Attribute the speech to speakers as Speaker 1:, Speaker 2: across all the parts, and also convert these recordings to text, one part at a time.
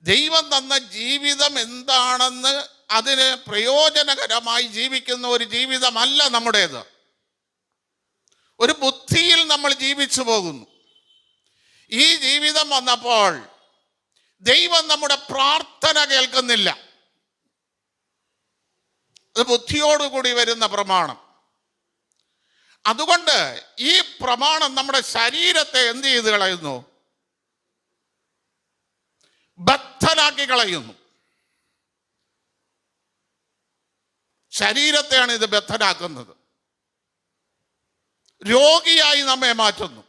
Speaker 1: ദൈവം തന്ന ജീവിതം എന്താണെന്ന് അതിന് പ്രയോജനകരമായി ജീവിക്കുന്ന ഒരു ജീവിതമല്ല നമ്മുടേത്. ഒരു ബുദ്ധിയിൽ നമ്മൾ ജീവിച്ചു പോകുന്നു. ഈ ജീവിതം വന്നപ്പോൾ ദൈവം നമ്മുടെ പ്രാർത്ഥന കേൾക്കുന്നില്ല. അത് ബുദ്ധിയോടുകൂടി വരുന്ന പ്രമാണം. അതുകൊണ്ട് ഈ പ്രമാണം നമ്മുടെ ശരീരത്തെ എന്ത് ചെയ്ത് കളയുന്നു? ബദ്ധനാക്കി കളയുന്നു. ശരീരത്തെയാണ് ഇത് ബദ്ധനാക്കുന്നത്. രോഗിയായി നമ്മെ മാറ്റുന്നു.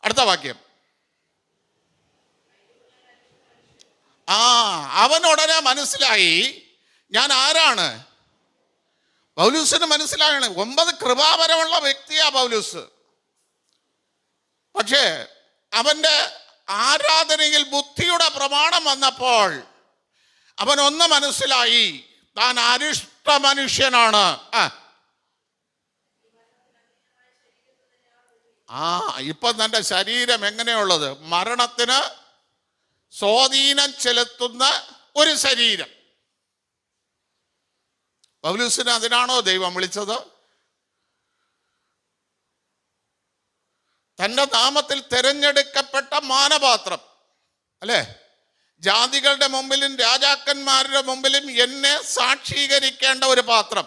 Speaker 1: അടുത്ത വാക്യം. അവനുടനെ മനസ്സിലായി ഞാൻ ആരാണ്. പൗലൂസിന് മനസ്സിലാകണം, 9 കൃപാവരമുള്ള വ്യക്തിയാ പൗലൂസ്. പക്ഷേ അവന്റെ ആരാധനയിൽ ബുദ്ധിയുടെ പ്രമാണം വന്നപ്പോൾ അവനൊന്ന് മനസ്സിലായി, താൻ അരിഷ്ട മനുഷ്യനാണ്. ഇപ്പം തൻ്റെ ശരീരം എങ്ങനെയുള്ളത്? മരണത്തിന് സ്വാധീനം ചെലുത്തുന്ന ഒരു ശരീരം. പൗലൂസിനെ അതിനാണോ ദൈവം വിളിച്ചത്? തൻ്റെ നാമത്തിൽ തിരഞ്ഞെടുക്കപ്പെട്ട മാനപാത്രം അല്ലേ? ജാതികളുടെ മുമ്പിലും രാജാക്കന്മാരുടെ മുമ്പിലും എന്നെ സാക്ഷീകരിക്കേണ്ട ഒരു പാത്രം.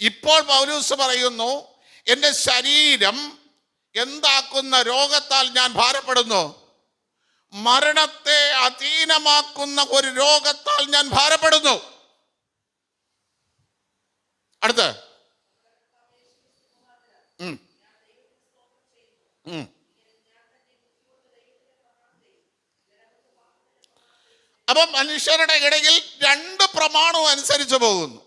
Speaker 1: ഇപ്പോൾ പൗലൂസ് പറയുന്നു, എൻ്റെ ശരീരം എന്താക്കുന്ന രോഗത്താൽ ഞാൻ ഭാരപ്പെടുന്നു. മരണത്തെ അധീനമാക്കുന്ന ഒരു രോഗത്താൽ ഞാൻ ഭാരപ്പെടുന്നു. അടുത്ത് അപ്പം മനുഷ്യരുടെ ഇടയിൽ 2 പ്രമാണവും അനുസരിച്ച് പോകുന്നു.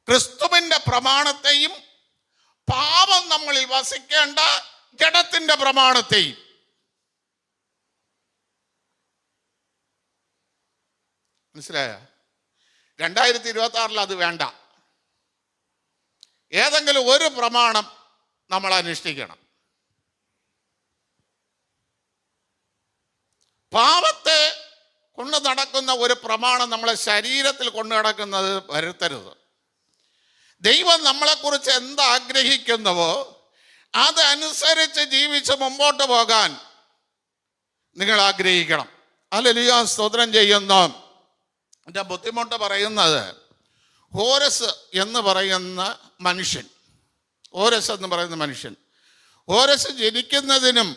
Speaker 1: ക്രിസ്തുവിന്റെ പ്രമാണത്തെയും പാപം നമ്മളിൽ വസിക്കേണ്ട ജഡത്തിന്റെ പ്രമാണത്തെയും. മനസ്സിലായ? 2026 അത് വേണ്ട. ഏതെങ്കിലും ഒരു പ്രമാണം നമ്മൾ അനുഷ്ഠിക്കണം. പാപത്തെ കൊണ്ട് നടക്കുന്ന ഒരു പ്രമാണം നമ്മളെ ശരീരത്തിൽ കൊണ്ടു നടക്കുന്നത് വരുത്തരുത്. ദൈവം നമ്മളെക്കുറിച്ച് എന്താഗ്രഹിക്കുന്നുവോ അതനുസരിച്ച് ജീവിച്ച് മുമ്പോട്ട് പോകാൻ നിങ്ങൾ ആഗ്രഹിക്കണം. ഹല്ലേലൂയ, സ്തോത്രം ചെയ്യുന്നു. എൻ്റെ ബുദ്ധിമുട്ട് പറയുന്നത്, ഹോരസ് എന്ന് പറയുന്ന മനുഷ്യൻ, ഹോരസ് ജനിക്കുന്നതിനും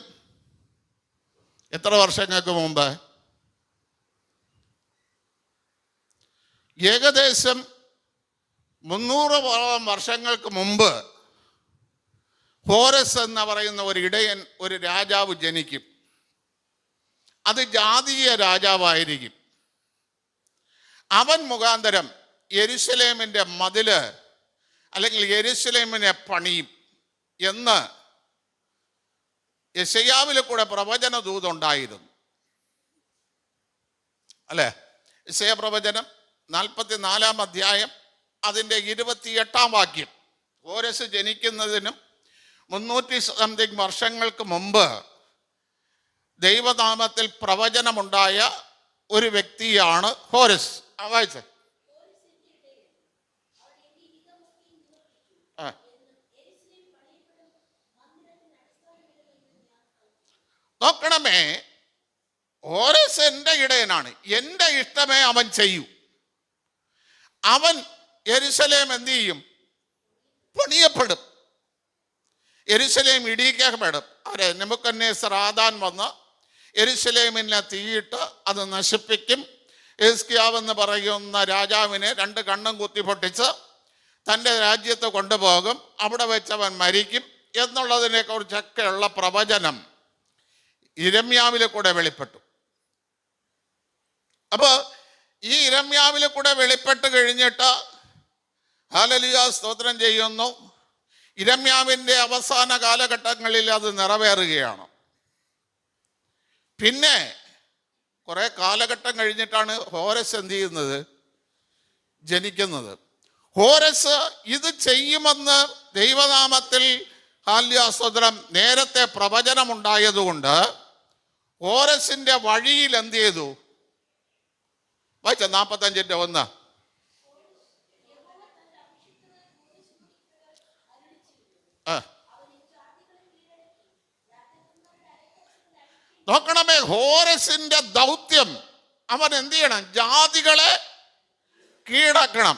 Speaker 1: എത്ര വർഷങ്ങൾക്ക് മുമ്പ്? ഏകദേശം 300 വർഷങ്ങൾക്ക് മുമ്പ് ഹോരസ് എന്ന് പറയുന്ന ഒരു ഇടയൻ, ഒരു രാജാവ് ജനിക്കും. അത് ജാതീയ രാജാവായിരിക്കും. അവൻ മുഖാന്തരം യെരുശലേമിൻ്റെ മതില് അല്ലെങ്കിൽ യെരുശലേമിനെ പണിയും എന്ന് യെശയ്യാവിൽ കൂടെ പ്രവചന ദൂതുണ്ടായിരുന്നു അല്ലേ? യെശയ്യാ പ്രവചനം 44-ാം അധ്യായം അതിൻ്റെ 28-ാം വാക്യം. ഹോരസ് ജനിക്കുന്നതിനും 300 വർഷങ്ങൾക്ക് മുമ്പ് ദൈവനാമത്തിൽ പ്രവചനമുണ്ടായ ഒരു വ്യക്തിയാണ് ഹോരസ്. വായിച്ചേ. നോക്കണമേ, ഹോരസ് എൻ്റെ ഇടയനാണ്, എൻ്റെ ഇഷ്ടമേ അവൻ ചെയ്യൂ. അവൻ യെരുശലേം എന്ത് ചെയ്യും? പണിയപ്പെടും. യെരുശലേം ഇടിക്കപ്പെടും. ആരെ? നെബൂഖദ്നേസർ വന്ന് യെരുശലേമിനെ തീയിട്ട് അത് നശിപ്പിക്കും. ഹിസ്കിയാവ് എന്ന് പറയുന്ന രാജാവിനെ 2 കണ്ണും കുത്തി പൊട്ടിച്ച് തൻ്റെ രാജ്യത്ത് കൊണ്ടുപോകും. അവിടെ വെച്ചവൻ മരിക്കും എന്നുള്ളതിനെ കുറിച്ചൊക്കെയുള്ള പ്രവചനം യിരെമ്യാവിൽ കൂടെ വെളിപ്പെട്ടു. അപ്പോൾ ഈ യിരെമ്യാവിൽ കൂടെ വെളിപ്പെട്ട് കഴിഞ്ഞിട്ട് ഹല്ലേലൂയ, സ്തോത്രം ചെയ്യുന്നു, യിരെമ്യാവിൻ്റെ അവസാന കാലഘട്ടങ്ങളിൽ അത് നിറവേറുകയാണ്. പിന്നെ കുറെ കാലഘട്ടം കഴിഞ്ഞിട്ടാണ് ഹോരസ് എന്ത് ചെയ്യുന്നത്? ജനിക്കുന്നത്. ഹോരസ് ഇത് ചെയ്യുമെന്ന് ദൈവനാമത്തിൽ ഹാല്യാസ്തോത്രം, നേരത്തെ പ്രവചനമുണ്ടായതുകൊണ്ട് ഹോരസിന്റെ വഴിയിൽ എന്ത് ചെയ്തു? വായിച്ച 45:1. നോക്കണമേ, ഹോരസിന്റെ ദൗത്യം അവൻ എന്ത് ചെയ്യണം? ജാതികളെ കീഴടക്കണം.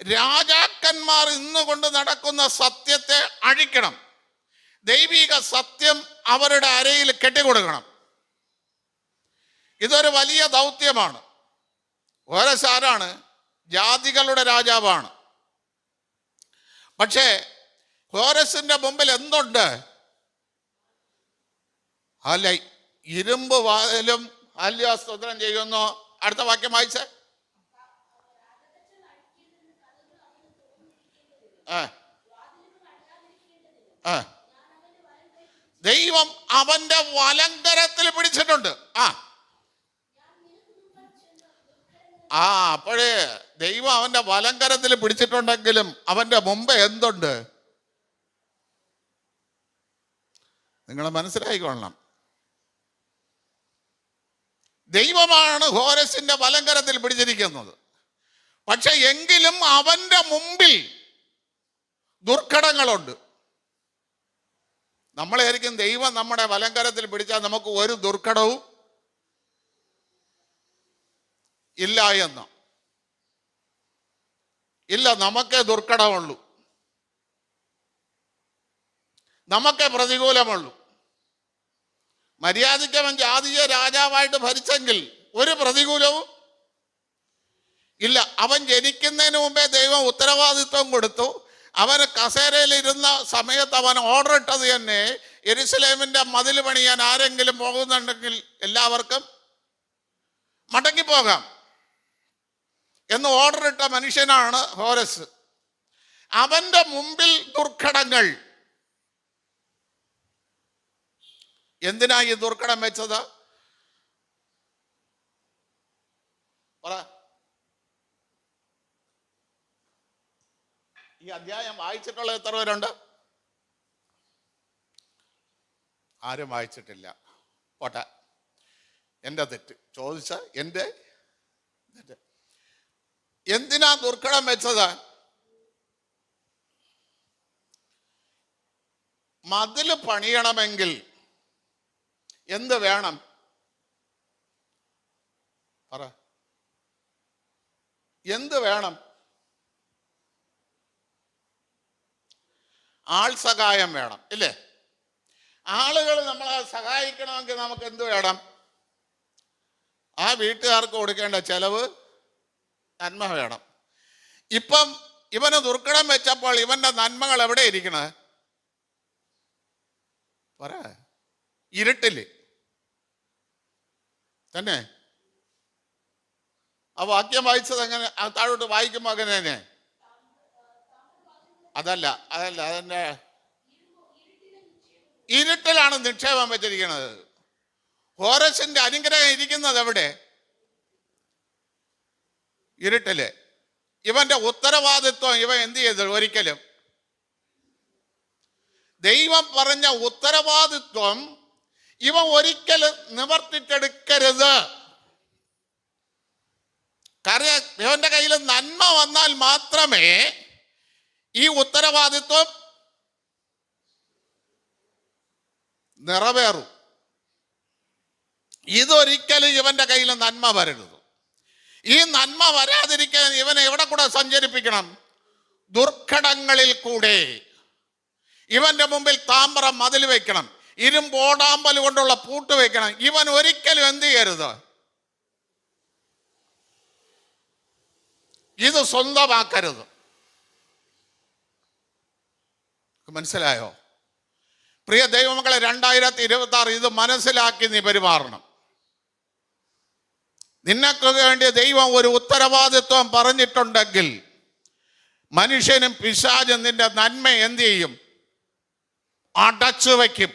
Speaker 1: രാജാക്കന്മാർ ഇന്നുകൊണ്ട് നടക്കുന്ന സത്യത്തെ അഴിക്കണം. ദൈവിക സത്യം അവരുടെ അരയിൽ കെട്ടിക്കൊടുക്കണം. ഇതൊരു വലിയ ദൗത്യമാണ്. ഹോരസ് ആരാണ്? ജാതികളുടെ രാജാവാണ്. പക്ഷേ ഹോരസിന്റെ മുമ്പിൽ എന്തുണ്ട്? അല്ല, ഇരുമ്പ് വാതിലും ഹാല്യാസ്തോത്രം ചെയ്യുന്നു. അടുത്ത വാക്യം വായിച്ചേ. ദൈവം അവന്റെ വലങ്കരത്തിൽ പിടിച്ചിട്ടുണ്ട്. അപ്പോഴേ ദൈവം അവന്റെ വലങ്കരത്തിൽ പിടിച്ചിട്ടുണ്ടെങ്കിലും അവന്റെ മുമ്പ് എന്തുണ്ട്? നിങ്ങൾ മനസ്സിലായിക്കൊള്ളണം. ദൈവമാണ് ഹോരസിന്റെ വലങ്കരത്തിൽ പിടിച്ചിരിക്കുന്നത്. പക്ഷെ എങ്കിലും അവന്റെ മുമ്പിൽ ദുർഘടങ്ങളുണ്ട്. നമ്മളായിരിക്കും ദൈവം നമ്മുടെ വലങ്കരത്തിൽ പിടിച്ചാൽ നമുക്ക് ഒരു ദുർഘടവും ഇല്ല എന്ന്. ഇല്ല, നമുക്കേ ദുർഘടമുള്ളൂ, നമുക്കേ പ്രതികൂലമുള്ളൂ. മര്യാദയ്ക്ക് അവൻ ജാതീയ രാജാവായിട്ട് ഭരിച്ചെങ്കിൽ ഒരു പ്രതികൂലവും ഇല്ല. അവൻ ജനിക്കുന്നതിന് മുമ്പേ ദൈവം ഉത്തരവാദിത്വം കൊടുത്തു. അവന് കസേരയിലിരുന്ന സമയത്ത് അവൻ ഓർഡർ ഇട്ടത് തന്നെ, യെരുശലേമിന്റെ മതിൽ പണിയാൻ ആരെങ്കിലും പോകുന്നുണ്ടെങ്കിൽ എല്ലാവർക്കും മടങ്ങിപ്പോകാം എന്ന് ഓർഡർ ഇട്ട മനുഷ്യനാണ് ഹോരസ്. അവന്റെ മുമ്പിൽ ദുർഘടങ്ങൾ. എന്തിനാ ഈ ദുർഘടം വെച്ചത്? പറ. ഈ അധ്യായം വായിച്ചിട്ടുള്ള എത്ര പേരുണ്ട്? ആരും വായിച്ചിട്ടില്ല. പോട്ടെ, എൻ്റെ തെറ്റ്. ചോദിച്ച എൻ്റെ തെറ്റ്. എന്തിനാ ദുർഘടം വെച്ചത്? മതിൽ പണിയണമെങ്കിൽ എന്ത് വേണം? പറ. എന്ത് വേണം? ആൾ സഹായം വേണം, ഇല്ലേ? ആളുകൾ നമ്മളെ സഹായിക്കണമെങ്കിൽ നമുക്ക് എന്ത് വേണം? ആ വീട്ടുകാർക്ക് കൊടുക്കേണ്ട ചെലവ്, നന്മ വേണം. ഇപ്പം ഇവന് ദുർഘടം വെച്ചപ്പോൾ ഇവന്റെ നന്മകൾ എവിടെ ഇരിക്കണേ? പറ. ഇരുട്ടില് തന്നെ. ആ വാക്യം വായിച്ചത് എങ്ങനെ? താഴോട്ട് വായിക്കുമ്പോ അങ്ങനെ തന്നെ. അതല്ല, അതെന്റെ ഇരുട്ടിലാണ് നിക്ഷേപം വെച്ചിരിക്കുന്നത്. ഹോരസിന്റെ അനുഗ്രഹം ഇരിക്കുന്നത് എവിടെ? ഇരുട്ടില്. ഇവന്റെ ഉത്തരവാദിത്വം ഇവൻ എന്ത് ചെയ്തു? ഒരിക്കലും ദൈവം പറഞ്ഞ ഉത്തരവാദിത്വം ഇവൻ ഒരിക്കലും നിവർത്തിച്ചെടുക്കരുത്. കാരണം ഇവന്റെ കയ്യിൽ നന്മ വന്നാൽ മാത്രമേ ഈ ഉത്തരവാദിത്വം നിറവേറൂ. ഇതൊരിക്കലും ഇവന്റെ കയ്യിൽ നന്മ വരരുത്. ഈ നന്മ വരാതിരിക്കാൻ ഇവനെ എവിടെ കൂടെ സഞ്ചരിപ്പിക്കണം? ദുർഘടങ്ങളിൽ കൂടെ. ഇവന്റെ മുമ്പിൽ താമ്രം മതിൽ വെക്കണം, ഇരുമ്പോടാമ്പൽ കൊണ്ടുള്ള പൂട്ട് വെക്കണം. ഇവൻ ഒരിക്കലും എന്ത് ചെയ്യരുത്? ഇത് സ്വന്തമാക്കരുത്. മനസ്സിലായോ? പ്രിയ ദൈവമക്കളെ, 2026 ഇത് മനസ്സിലാക്കി നീ പെരുമാറണം. നിനക്ക് വേണ്ടി ദൈവം ഒരു ഉത്തരവാദിത്വം പറഞ്ഞിട്ടുണ്ടെങ്കിൽ മനുഷ്യനും പിശാചും നിന്റെ നന്മ എന്ത് ചെയ്യും? അടച്ചു വയ്ക്കും.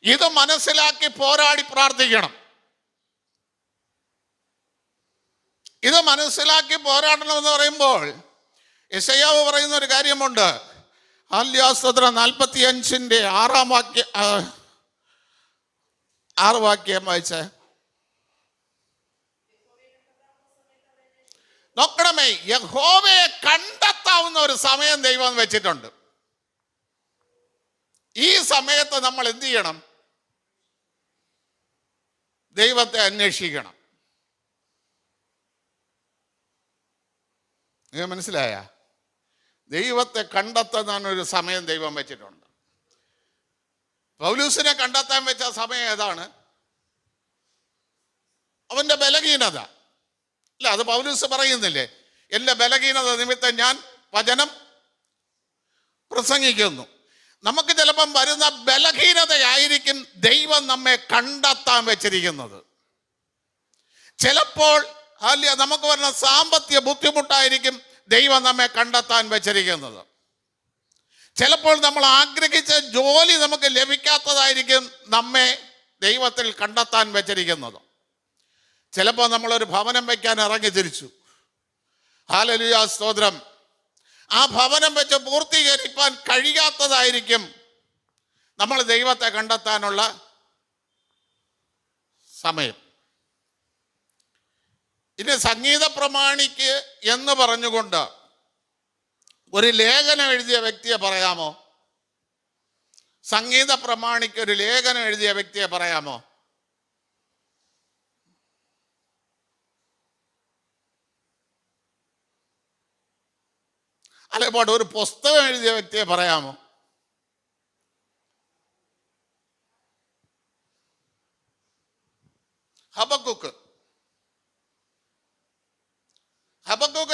Speaker 1: ഇത് മനസ്സിലാക്കി പോരാടി പ്രാർത്ഥിക്കണം. ഇത് മനസ്സിലാക്കി പോരാടണമെന്ന് പറയുമ്പോൾ യെശയ്യാവ് പറയുന്ന ഒരു കാര്യമുണ്ട്. ആല്യാസ്തോത്രം 45 6 വാക്യം വായിച്ചേ. നോക്കണമേ, യഹോവയെ കണ്ടെത്താവുന്ന ഒരു സമയം ദൈവം വെച്ചിട്ടുണ്ട്. ഈ സമയത്ത് നമ്മൾ എന്ത് ചെയ്യണം? ദൈവത്തെ അന്വേഷിക്കണം. നിങ്ങൾ മനസ്സിലായ? ദൈവത്തെ കണ്ടെത്താൻ ഒരു സമയം ദൈവം വെച്ചിട്ടുണ്ട്. പൗലൂസിനെ കണ്ടെത്താൻ വെച്ച സമയം ഏതാണ്? അവന്റെ ബലഹീനത. അല്ല, അത് പൗലൂസ് പറയുന്നില്ലേ? എൻ്റെ ബലഹീനത നിമിത്തം ഞാൻ വചനം പ്രസംഗിക്കുന്നു. നമുക്ക് ചിലപ്പം വരുന്ന ബലഹീനതയായിരിക്കും ദൈവം നമ്മെ കണ്ടെത്താൻ വെച്ചിരിക്കുന്നത്. ചിലപ്പോൾ അല്ല, നമുക്ക് വരുന്ന സാമ്പത്തിക ബുദ്ധിമുട്ടായിരിക്കും ദൈവം നമ്മെ കണ്ടെത്താൻ വെച്ചിരിക്കുന്നത്. ചിലപ്പോൾ നമ്മൾ ആഗ്രഹിച്ച ജോലി നമുക്ക് ലഭിക്കാത്തതായിരിക്കും നമ്മെ ദൈവത്തിൽ കണ്ടെത്താൻ വെച്ചിരിക്കുന്നത്. ചിലപ്പോൾ നമ്മളൊരു ഭവനം വയ്ക്കാൻ ഇറങ്ങി തിരിച്ചു. ഹല്ലേലൂയ, സ്തോത്രം. ആ ഭവനം വെച്ച് പൂർത്തീകരിക്കാൻ കഴിയാത്തതായിരിക്കും നമ്മൾ ദൈവത്തെ കണ്ടെത്താനുള്ള സമയം. ഇനി സംഗീത പ്രമാണിക്ക് എന്ന് പറഞ്ഞുകൊണ്ട് ഒരു ലേഖനം എഴുതിയ വ്യക്തിയെ പറയാമോ? സംഗീത പ്രമാണിക്ക് ഒരു ലേഖനം എഴുതിയ വ്യക്തിയെ പറയാമോ? അല്ലേപാട് ഒരു പുസ്തകം എഴുതിയ വ്യക്തിയെ പറയാമോ? ഹബക്കൂക്ക്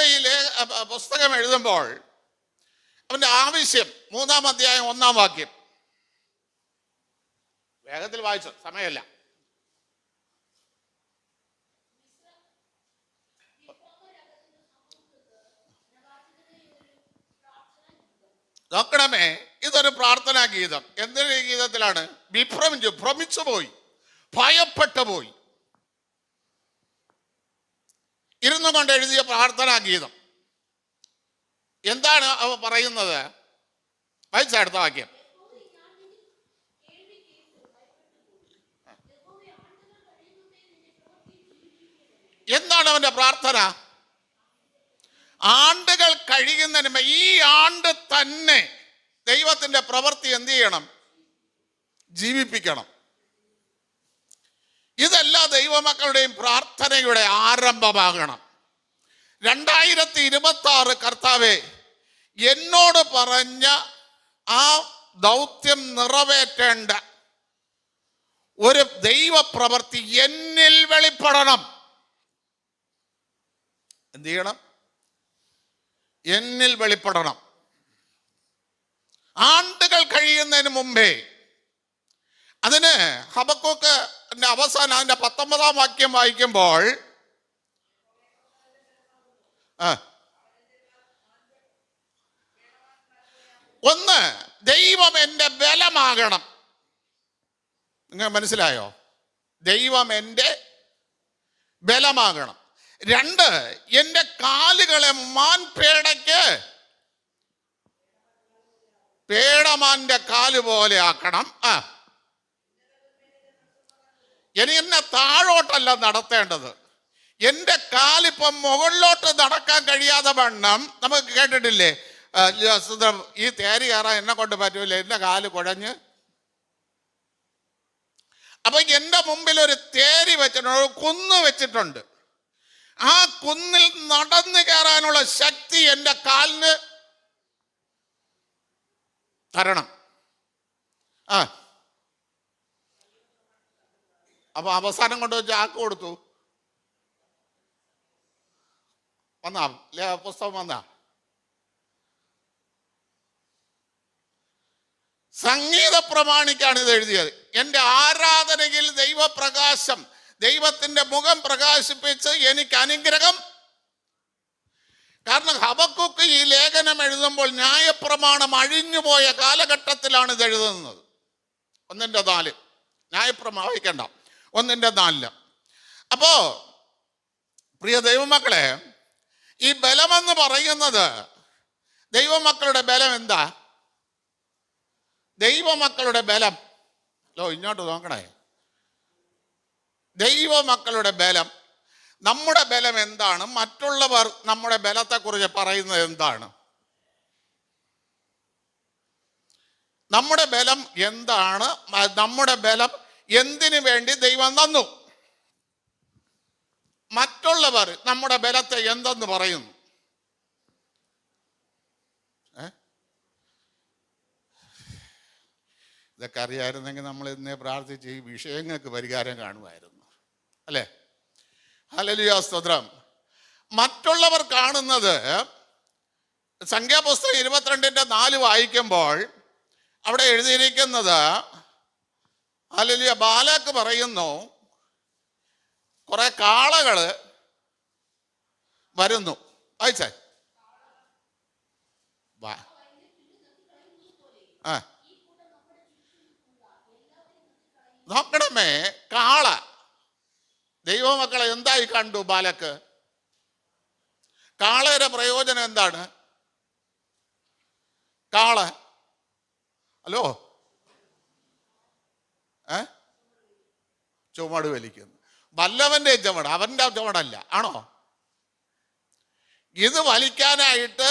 Speaker 1: ഈ പുസ്തകം എഴുതുമ്പോൾ അവന്റെ ആവശ്യം 3-ാം അധ്യായം 1-ാം വാക്യം. വേഗത്തിൽ വായിച്ചു, സമയമല്ല. നോക്കണമേ, ഇതൊരു പ്രാർത്ഥനാ ഗീതം. എന്തൊരു ഗീതത്തിലാണ്? ഭ്രമിച്ചു പോയി, ഭയപ്പെട്ടു പോയി, ഇരുന്നു കൊണ്ട് എഴുതിയ പ്രാർത്ഥനാ ഗീതം. എന്താണ് അവ പറയുന്നത്? വായിച്ച അടുത്ത വാക്യം. എന്താണ് അവന്റെ പ്രാർത്ഥന? ആണ്ടുകൾ കഴിയുന്നതിന് ഈ ആണ്ട് തന്നെ ദൈവത്തിന്റെ പ്രവൃത്തി എന്ത് ചെയ്യണം? ജീവിപ്പിക്കണം. ഇതെല്ലാ ദൈവമക്കളുടെയും പ്രാർത്ഥനയുടെ ആരംഭമാകണം. 2026 കർത്താവേ, എന്നോട് പറഞ്ഞ ആ ദൗത്യം നിറവേറ്റേണ്ട ഒരു ദൈവപ്രവൃത്തി എന്നിൽ വെളിപ്പെടണം. എന്ത് ചെയ്യണം? എന്നിൽ വെളിപ്പെടണം. ആണ്ടുകൾ കഴിയുന്നതിന് മുമ്പേ. അതിന് ഹബക്കൂക്ക് അവസാനം അതിന്റെ 19-ാം വാക്യം വായിക്കുമ്പോൾ ഒന്ന്, ദൈവം എൻ്റെ ബലമാകണം. നിങ്ങൾ മനസ്സിലായോ? ദൈവം എൻ്റെ ബലമാകണം. 2, എൻ്റെ കാലുകളെ പേടമാന്റെ കാല് പോലെ ആക്കണം. ഇനി എന്നെ താഴോട്ടല്ല നടത്തേണ്ടത്. എൻ്റെ കാലിപ്പം മുകളിലോട്ട് നടക്കാൻ കഴിയാതെ വണ്ണം, നമുക്ക് കേട്ടിട്ടില്ലേ, ഈ തേരി കയറാൻ എന്നെ കൊണ്ട് പറ്റൂല, എൻ്റെ കാല് കുഴഞ്ഞ്. അപ്പൊ എൻ്റെ മുമ്പിൽ ഒരു തേരി വെച്ചിട്ടുണ്ട്, ഒരു കുന്ന് വെച്ചിട്ടുണ്ട്. ആ കുന്നിൽ നടന്നു കയറാനുള്ള ശക്തി എൻ്റെ കാലിന് തരണം. അപ്പൊ അവസാനം കൊണ്ടുവച്ച് ആക്ക് കൊടുത്തു. വന്നാ പുസ്തകം വന്നാ? സംഗീത പ്രമാണിക്കാണ് ഇത് എഴുതിയത്. എൻ്റെ ആരാധനയിൽ ദൈവപ്രകാശം, ദൈവത്തിന്റെ മുഖം പ്രകാശിപ്പിച്ച് എനിക്ക് അനുഗ്രഹം. കാരണം ഹബക്കൂക്ക് ഈ ലേഖനം എഴുതുമ്പോൾ ന്യായപ്രമാണം അഴിഞ്ഞുപോയ കാലഘട്ടത്തിലാണ് ഇത് എഴുതുന്നത്. 1:4 ന്യായപ്രമാണം വായിക്കണ്ട, 1:4. അപ്പോ പ്രിയ ദൈവമക്കളെ, ഈ ബലമെന്ന് പറയുന്നത് ദൈവമക്കളുടെ ബലം എന്താ? ദൈവമക്കളുടെ ബലം, ഇങ്ങോട്ട് നോക്കണേ. ദൈവമക്കളുടെ ബലം, നമ്മുടെ ബലം എന്താണ്? മറ്റുള്ളവർ നമ്മുടെ ബലത്തെക്കുറിച്ച് പറയുന്നത് എന്താണ്? നമ്മുടെ ബലം എന്താണ്? നമ്മുടെ ബലം എന്തിനു വേണ്ടി ദൈവം തന്നു? മറ്റുള്ളവർ നമ്മുടെ ബലത്തെ എന്തെന്ന് പറയുന്നു? ഇതൊക്കെ അറിയാമായിരുന്നെങ്കിൽ നമ്മൾ ഇന്നേ പ്രാർത്ഥിച്ച് ഈ വിഷയങ്ങൾക്ക് പരിഹാരം കാണുമായിരുന്നു, അല്ലേ? ഹല്ലേലൂയ, സ്തോത്രം. മറ്റുള്ളവർ കാണുന്നത്, സംഖ്യാപുസ്തകം 22:4 വായിക്കുമ്പോൾ അവിടെ എഴുതിയിരിക്കുന്നത്, ഹല്ലേലൂയ, ബാലാക്ക് പറയുന്നു, കുറെ കാളകള് വരുന്നു. വായിച്ചേ. നോക്കണമേ, കാള. ദൈവമക്കളെ എന്തായി കണ്ടു ബാലക്ക്? കാളയുടെ പ്രയോജനം എന്താണ്? കാള, ഹലോ, ചുമട് വലിക്കുന്നു. വല്ലവന്റെ ചുമട്, അവന്റെ ചുമടല്ല, ആണോ? ഇത് വലിക്കാനായിട്ട്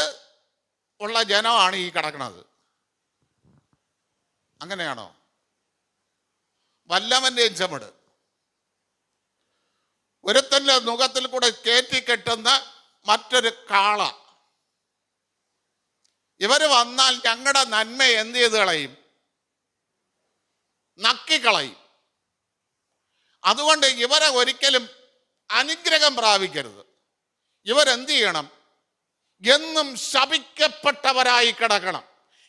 Speaker 1: ഉള്ള ജനമാണ് ഈ കിടക്കുന്നത്. അങ്ങനെയാണോ? വല്ലവന്റെയും ചുമട്, ഒരുത്തന്റെ മുഖത്തിൽ കൂടെ കയറ്റിക്കെട്ടുന്ന മറ്റൊരു കാള. ഇവര് വന്നാൽ ഞങ്ങളുടെ നന്മ എന്ത് ചെയ്ത് കളയും? നക്കിക്കളയും. അതുകൊണ്ട് ഇവരെ ഒരിക്കലും അനുഗ്രഹം പ്രാപിക്കരുത്. ഇവരെന്ത് ചെയ്യണം? എന്നും ശപിക്കപ്പെട്ടവരായി കിടക്കണം.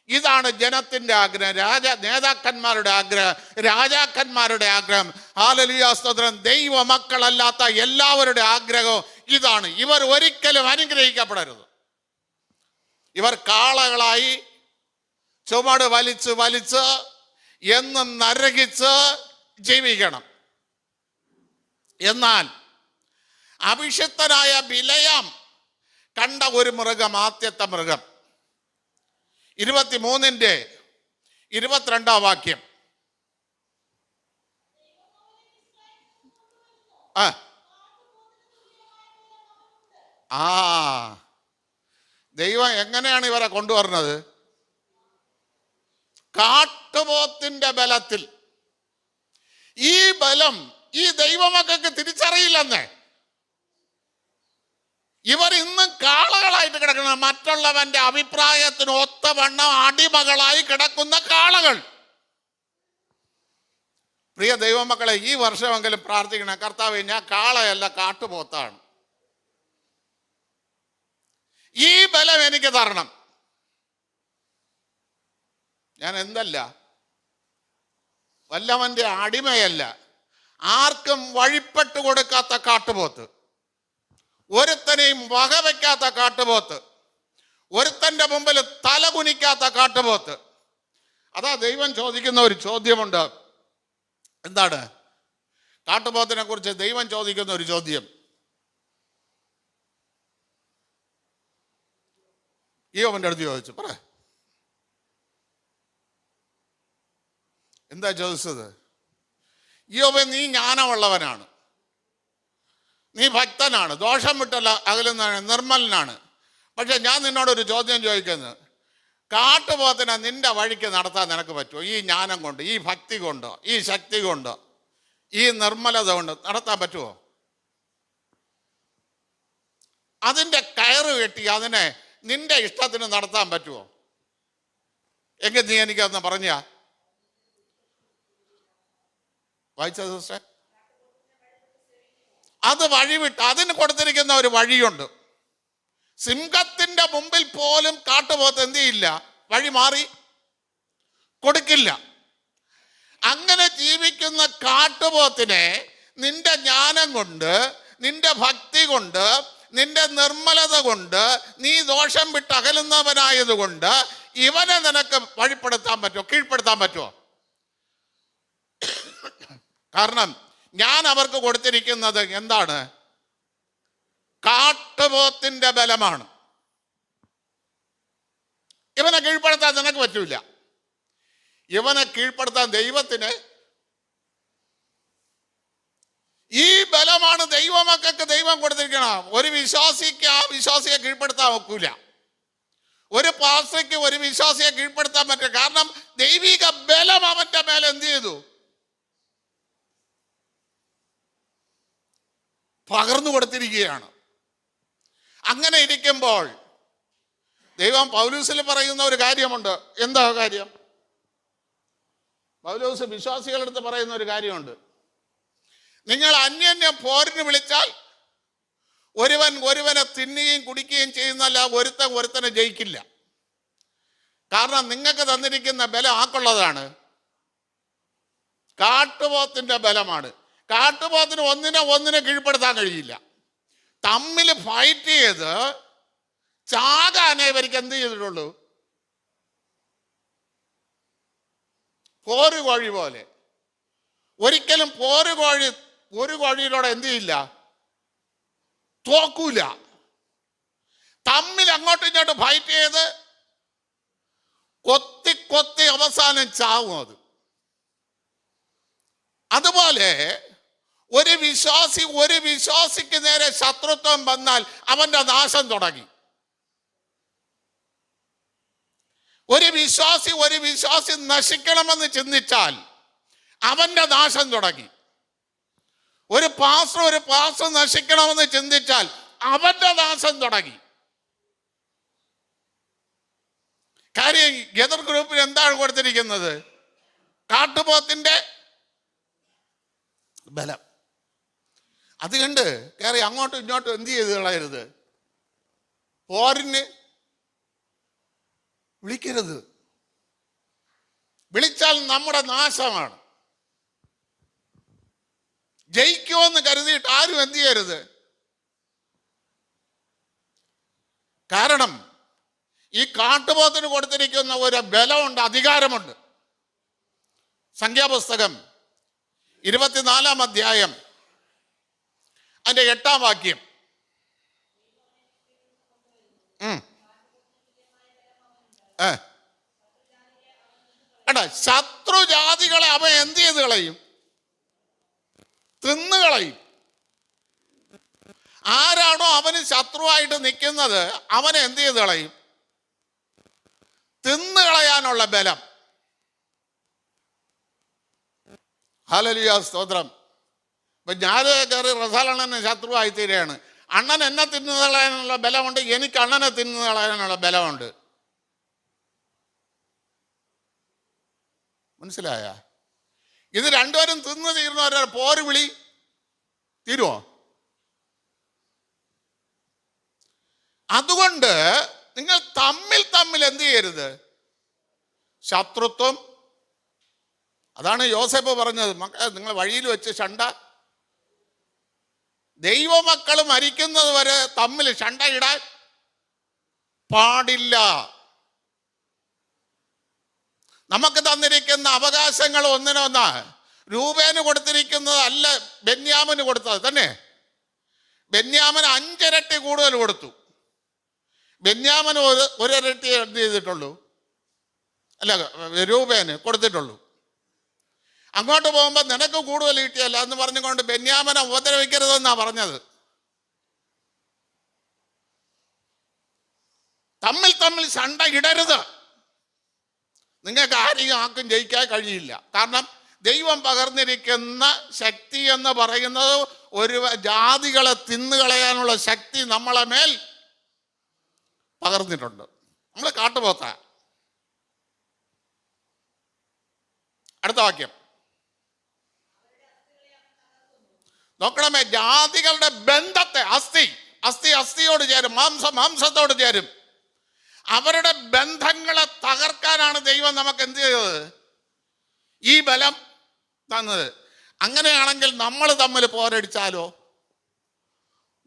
Speaker 1: ഇതാണ് ജനത്തിന്റെ ആഗ്രഹം, നേതാക്കന്മാരുടെ ആഗ്രഹം, രാജാക്കന്മാരുടെ ആഗ്രഹം. ഹല്ലേലൂയ, സ്തോത്രം. ദൈവ മക്കളല്ലാത്ത എല്ലാവരുടെ ആഗ്രഹവും ഇതാണ്. ഇവർ ഒരിക്കലും അനുഗ്രഹിക്കപ്പെടരുത്. ഇവർ കാളകളായി ചുമട് വലിച്ച് വലിച്ച് എന്നും നരകിച്ച് ജീവിക്കണം. എന്നാൽ അഭിഷിക്തനായ ബിലയാം കണ്ട ഒരു മൃഗം, ആദ്യത്തെ മൃഗം, 23:22 വാക്യം. ദൈവം എങ്ങനെയാണ് ഇവരെ കൊണ്ടുവരുന്നത്? കാട്ടുപോത്തിന്റെ ബലത്തിൽ. ഈ ബലം ഈ ദൈവമക്കൾക്ക് തിരിച്ചറിയില്ലെന്ന്. ഇവർ ഇന്നും കാളകളായിട്ട് കിടക്കുന്ന, മറ്റുള്ളവന്റെ അഭിപ്രായത്തിന് ഒത്തവണ്ണം അടിമകളായി കിടക്കുന്ന കാളകൾ. പ്രിയ ദൈവമക്കളെ, ഈ വർഷമെങ്കിലും പ്രാർത്ഥിക്കണം, കർത്താവേ, ഞാൻ കാളയല്ല, കാട്ടുപോത്താണ്. ഈ ബലം എനിക്ക് തരണം. ഞാൻ എന്തല്ല, വല്ലവന്റെ അടിമയല്ല, ആർക്കും വഴിപ്പെട്ടു കൊടുക്കാത്ത കാട്ടുപോത്ത്, ഒരുത്തനെയും വകവയ്ക്കാത്ത കാട്ടുപോത്ത്, ഒരുത്തന്റെ മുമ്പിൽ തല കുനിക്കാത്ത കാട്ടുപോത്ത്. അതാ ദൈവം ചോദിക്കുന്ന ഒരു ചോദ്യമുണ്ട്. എന്താണ്? കാട്ടുപോത്തിനെ കുറിച്ച് ദൈവം ചോദിക്കുന്ന ഒരു ചോദ്യം. യോബിന്റെ അടുത്ത് ചോദിച്ചു, പറ, എന്താ ചോദിച്ചത്? യോബേ, നീ ജ്ഞാനമുള്ളവനാണ്, നീ ഭക്തനാണ്, ദോഷം വിട്ടല്ല അകലുന്നതാണ്, നിർമ്മലനാണ്. പക്ഷെ ഞാൻ നിന്നോടൊരു ചോദ്യം ചോദിക്കുന്നത്, കാട്ടുപോത്തിനെ നിന്റെ വഴിക്ക് നടത്താൻ നിനക്ക് പറ്റുമോ? ഈ ജ്ഞാനം കൊണ്ട്, ഈ ഭക്തി കൊണ്ട്, ഈ ശക്തി കൊണ്ട്, ഈ നിർമ്മലത കൊണ്ട് നടത്താൻ പറ്റുമോ? അതിൻ്റെ കയറ് കെട്ടി അതിനെ നിന്റെ ഇഷ്ടത്തിന് നടത്താൻ പറ്റുമോ? എങ്കിൽ നീ എനിക്കതൊന്ന് പറഞ്ഞ. വായിച്ചത് സിസ്റ്റർ? അത് വഴിവിട്ട് അതിന് കൊടുത്തിരിക്കുന്ന ഒരു വഴിയുണ്ട്. സിംഹത്തിന്റെ മുമ്പിൽ പോലും കാട്ടുപോത്ത് എന്ത് ചെയ്യില്ല, വഴി മാറി കൊടുക്കില്ല. അങ്ങനെ ജീവിക്കുന്ന കാട്ടുപോത്തിനെ നിന്റെ ജ്ഞാനം കൊണ്ട്, നിന്റെ ഭക്തി കൊണ്ട്, നിന്റെ നിർമ്മലത കൊണ്ട്, നീ ദോഷം വിട്ട് അകലുന്നവനായതുകൊണ്ട് ഇവനെ നിനക്ക് വഴിപ്പെടുത്താൻ പറ്റുമോ, കീഴ്പ്പെടുത്താൻ പറ്റുമോ? കാരണം ഞാൻ അവർക്ക് കൊടുത്തിരിക്കുന്നത് എന്താണ്? കാട്ടുപോത്തിന്റെ ബലമാണ്. ഇവനെ കീഴ്പ്പെടുത്താൻ നിനക്ക് പറ്റൂല. ഇവനെ കീഴ്പ്പെടുത്താൻ ദൈവത്തിന് ഈ ബലമാണ് ദൈവമക്കൾക്ക് ദൈവം കൊടുത്തിരിക്കണം. ഒരു വിശ്വാസിക്ക് ആ വിശ്വാസിയെ കീഴ്പ്പെടുത്താൻ ഒക്കൂല. ഒരു പാസ്റ്റർക്ക് ഒരു വിശ്വാസിയെ കീഴ്പ്പെടുത്താൻ പറ്റില്ല. കാരണം ദൈവിക ബലം അവന്റെ മേലെ എന്ത് ചെയ്തു? പകർന്നു കൊടുത്തിരിക്കുകയാണ്. അങ്ങനെ ഇരിക്കുമ്പോൾ ദൈവം പൗലൂസിൽ പറയുന്ന ഒരു കാര്യമുണ്ട്. എന്താ കാര്യം? പൗലൂസ് വിശ്വാസികളടുത്ത് പറയുന്ന ഒരു കാര്യമുണ്ട്. നിങ്ങൾ അന്യോന്യം പോരിന് വിളിച്ചാൽ ഒരുവനെ തിന്നുകയും കുടിക്കുകയും ചെയ്യുന്നല്ല ഒരുത്തനെ ജയിക്കില്ല. കാരണം നിങ്ങൾക്ക് തന്നിരിക്കുന്ന ബലം ആക്കുള്ളതാണ്. കാട്ടുപോത്തിന്റെ ബലമാണ്. കാട്ടുപോത്തിന് ഒന്നിനെ കീഴ്പ്പെടുത്താൻ കഴിയില്ല. തമ്മിൽ ഫൈറ്റ് ചെയ്ത് ചാകാനേ ഇവർക്ക് എന്ത് ചെയ്തിട്ടുള്ളൂ? പോരുകോഴി പോലെ. ഒരിക്കലും ഒരു കോഴിയിലൂടെ എന്ത് ചെയ്യില്ല? തോക്കൂല. തമ്മിൽ അങ്ങോട്ടും ഇങ്ങോട്ടും ഫൈറ്റ് ചെയ്ത് കൊത്തി അവസാനം ചാവും. അതുപോലെ ഒരു വിശ്വാസിക്ക് നേരെ ശത്രുത്വം വന്നാൽ അവന്റെ നാശം തുടങ്ങി. ഒരു വിശ്വാസി നശിക്കണമെന്ന് ചിന്തിച്ചാൽ അവന്റെ നാശം തുടങ്ങി. ഒരു പാസ്റ്റർ നശിക്കണമെന്ന് ചിന്തിച്ചാൽ അവന്റെ നാശം തുടങ്ങി. കാര്യം എതിർ ഗ്രൂപ്പിന് എന്താണ് കൊടുത്തിരിക്കുന്നത്? കാട്ടുപോത്തിന്റെ ബലം. അതുകൊണ്ട് കയറി അങ്ങോട്ടും ഇങ്ങോട്ടും എന്ത് ചെയ്ത് കളയരുത്? പോരിന് വിളിക്കരുത്. വിളിച്ചാൽ നമ്മുടെ നാശമാണ്. ജയിക്കുമെന്ന് കരുതിയിട്ട് ആരും എന്ത് ചെയ്യരുത്. കാരണം ഈ കാട്ടുപോത്തിന് കൊടുത്തിരിക്കുന്ന ഒരു ബലമുണ്ട്, അധികാരമുണ്ട്. സംഖ്യാപുസ്തകം 24-ാം അധ്യായം അതിന്റെ 8-ാം വാക്യം. ശത്രുജാതികളെ അവൻ എന്ത് ചെയ്ത് കളയും? തിന്നുകളയും. ആരാണോ അവന് ശത്രുവായിട്ട് നിൽക്കുന്നത് അവനെ എന്ത് ചെയ്ത് കളയും? തിന്നുകളയാനുള്ള ബലം. ഹല്ലേലൂയ, സ്തോത്രം. ഇപ്പൊ ഞാൻ കയറി റസാലണ്ണന് ശത്രുവായി തീരുകയാണ്. അണ്ണൻ എന്നെ തിന്നു കളയാനുള്ള ബലമുണ്ട്, എനിക്ക് അണ്ണനെ തിന്നു കളയാനുള്ള ബലമുണ്ട്. മനസ്സിലായ? ഇത് രണ്ടുപേരും തിന്നു തീർന്നവരെ പോര് വിളി തീരുമോ? അതുകൊണ്ട് നിങ്ങൾ തമ്മിൽ എന്ത് ചെയ്യരുത്? ശത്രുത്വം. അതാണ് യോസേപ്പ് പറഞ്ഞത്, നിങ്ങൾ വഴിയിൽ വെച്ച് ശണ്ട. ദൈവമക്കൾ മരിക്കുന്നത് വരെ തമ്മിൽ ശണ്ട ഇടാൻ പാടില്ല. നമുക്ക് തന്നിരിക്കുന്ന അവകാശങ്ങൾ ഒന്നിനൊന്ന്. രൂപേന് കൊടുത്തിരിക്കുന്നത് അല്ല ബെന്യാമിന് കൊടുത്തത് തന്നെ. ബെന്യാമിന് 5 ഇരട്ടി കൂടുതൽ കൊടുത്തു. ബെന്യാമിന് ഒരിരട്ടി എന്ത് ചെയ്തിട്ടുള്ളൂ? അല്ല, രൂപേന് കൊടുത്തിട്ടുള്ളൂ. അങ്ങോട്ട് പോകുമ്പോൾ നിനക്ക് കൂടുതൽ കിട്ടിയല്ല എന്ന് പറഞ്ഞുകൊണ്ട് ബെന്യാമിനെ ഉപദ്രവിക്കരുതെന്നാ പറഞ്ഞത്. തമ്മിൽ ശണ്ട ഇടരുത്. നിങ്ങൾക്ക് ആർക്കും ജയിക്കാൻ കഴിയില്ല. കാരണം ദൈവം പകർന്നിരിക്കുന്ന ശക്തി എന്ന് പറയുന്നത് ഒരു ജാതികളെ തിന്നുകളയാനുള്ള ശക്തി നമ്മളെ മേൽ പകർന്നിട്ടുണ്ട്. നമ്മൾ കാട്ടുപോത്ത. അടുത്ത വാക്യം നോക്കണമേ. ജാതികളുടെ ബന്ധത്തെ, അസ്ഥിയോട് ചേരും, മാംസത്തോട് ചേരും. അവരുടെ ബന്ധങ്ങളെ തകർക്കാനാണ് ദൈവം നമുക്ക് എന്ത് ചെയ്തത്? ഈ ബലം തന്നത്. അങ്ങനെയാണെങ്കിൽ നമ്മൾ തമ്മിൽ പോരടിച്ചാലോ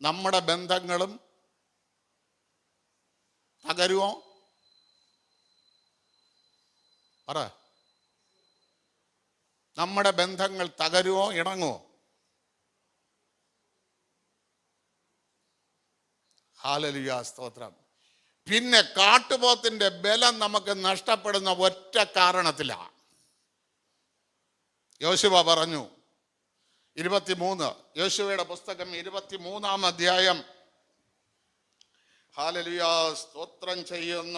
Speaker 1: നമ്മുടെ ബന്ധങ്ങളും തകരുമോ? പറ. നമ്മുടെ ബന്ധങ്ങൾ തകരുമോ, ഇണങ്ങുമോ? ഹല്ലേലൂയ, സ്തോത്രം. പിന്നെ കാട്ടുപോത്തിന്റെ ബലം നമുക്ക് നഷ്ടപ്പെടുന്ന ഒറ്റ കാരണത്തിലാണ്. യോശുവ പറഞ്ഞു 23, യോശുവയുടെ പുസ്തകം 23-ാം അധ്യായം, ഹല്ലേലൂയ, സ്തോത്രം ചെയ്യുന്ന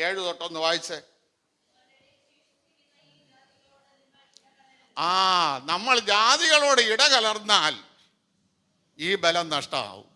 Speaker 1: 7 തൊട്ടൊന്ന് വായിച്ചേ. നമ്മൾ ജാതികളോട് ഇടകലർന്നാൽ ഈ ബലം നഷ്ടമാവും.